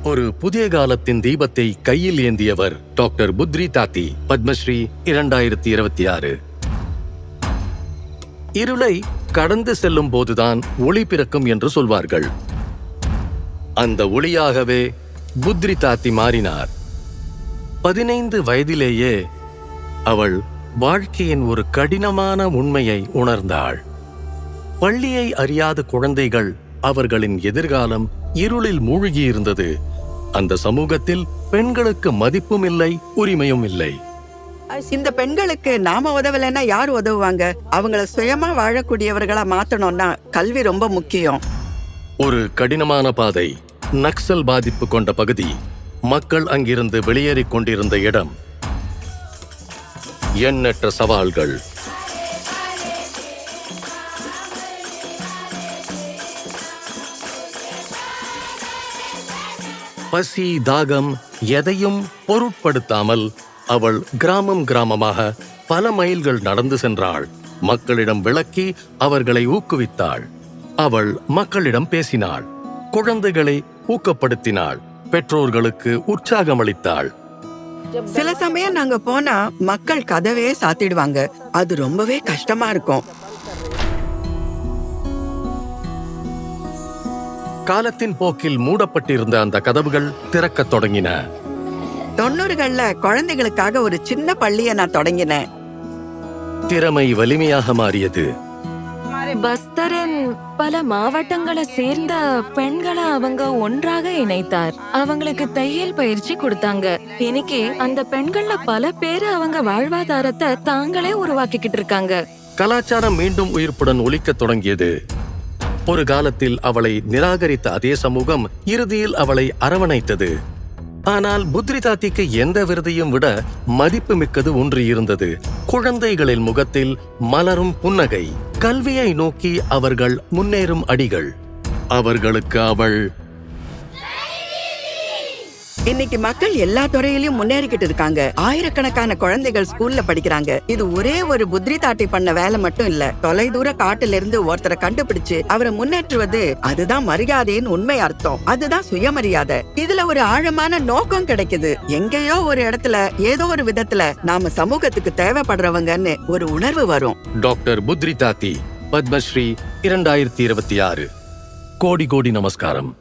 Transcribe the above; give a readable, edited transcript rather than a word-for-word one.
ஒரு புதிய காலத்தின் தீபத்தை கையில் ஏந்தியவர் டாக்டர் புத்ரி தாத்தி, பத்மஸ்ரீ 2026. இருளை கடந்து செல்லும் போதுதான் ஒளி பிறக்கும் என்று சொல்வார்கள். அந்த ஒளியாகவே புத்ரி தாத்தி மாறினார். 15 வயதிலேயே அவள் வாழ்க்கையின் ஒரு கடினமான உண்மையை உணர்ந்தாள். பள்ளியை அறியாத குழந்தைகள், அவர்களின் எதிர்காலம் இருளில் மூழ்கியிருந்தது. அந்த சமூகத்தில் பெண்களுக்கு மதிப்பும் இல்லை, உரிமையும் இல்லை. இந்த பெண்களுக்கு நாம உதவலைன்னா யார் உதவுவாங்க? அவங்கள சுயமா வாழக்கூடியவர்களா மாத்தணும்னா கல்வி ரொம்ப முக்கியம். ஒரு கடினமான பாதை, நக்சல் பாதிப்பு கொண்ட பகுதி, மக்கள் அங்கிருந்து வெளியேறிக் கொண்டிருந்த இடம், எண்ணற்ற சவால்கள். பசி, தாகம் எதையும் பொருட்படுத்தாமல் அவள் கிராமம் கிராமமாக பல மைல்கள் நடந்து சென்றாள். மக்களிடம் விளக்கி அவர்களை ஊக்குவித்தாள். அவள் மக்களிடம் பேசினாள், குழந்தைகளை ஊக்கப்படுத்தினாள், பெற்றோர்களுக்கு உற்சாகமளித்தாள். சில சமயம் நாங்க போனா மக்கள் கதவே சாத்திடுவாங்க. அது ரொம்பவே கஷ்டமா இருக்கும். காலத்தின் போக்கில் மூடப்பட்டிருந்த அந்த கதவுகள் திறக்கத் தொடங்கின. 90கள்ல குழந்தைகளுக்காக ஒரு சின்ன பள்ளியை நான் தொடங்கினேன். திறமை வலிமையாக மாறியது. பஸ்தரின் பல மாவட்டங்களை சேர்ந்த பெண்களை அவங்க ஒன்றாக இணைத்தார். அவங்களுக்கு தையல் பயிற்சி கொடுத்தாங்க. இன்னைக்கு அந்த பெண்கள்ல பல பேரு அவங்க வாழ்வாதாரத்தை தாங்களே உருவாக்கிக்கிட்டு இருக்காங்க. கலாச்சாரம் மீண்டும் உயிர்ப்புடன் ஒலிக்கத் தொடங்கியது. ஒரு காலத்தில் அவளை நிராகரித்த அதே சமூகம் இறுதியில் அவளை அரவணைத்தது. ஆனால் புத்ரி தாத்திக்கு எந்த விருதையும் விட மதிப்பு மிக்கது ஒன்று இருந்தது. குழந்தைகளின் முகத்தில் மலரும் புன்னகை, கல்வியை நோக்கி அவர்கள் முன்னேறும் அடிகள். அவர்களுக்கு அவள். இன்னைக்கு மக்கள் எல்லா துறையிலயும் முன்னேறிக்கிட்டு இருக்காங்க. ஆயிரக்கணக்கான குழந்தைகள் ஸ்கூல்ல படிக்கிறாங்க. இது ஒரே ஒரு புத்ரி தாட்டி பண்ண வேலை மட்டும் இல்ல. தொலைதூர காட்டுல இருந்து ஒருத்தரை கண்டுபிடிச்சு அவரை முன்னேற்றுவது, அதுதான் மரியாதையின் உண்மை அர்த்தம். அதுதான் சுயமரியாதை. இதுல ஒரு ஆழமான நோக்கம் கிடைக்குது. எங்கேயோ ஒரு இடத்துல ஏதோ ஒரு விதத்துல நாம சமூகத்துக்கு தேவைப்படுறவங்கன்னு ஒரு உணர்வு வரும். டாக்டர் புத்ரி தாத்தி, பத்மஸ்ரீ 2026. கோடி கோடி நமஸ்காரம்.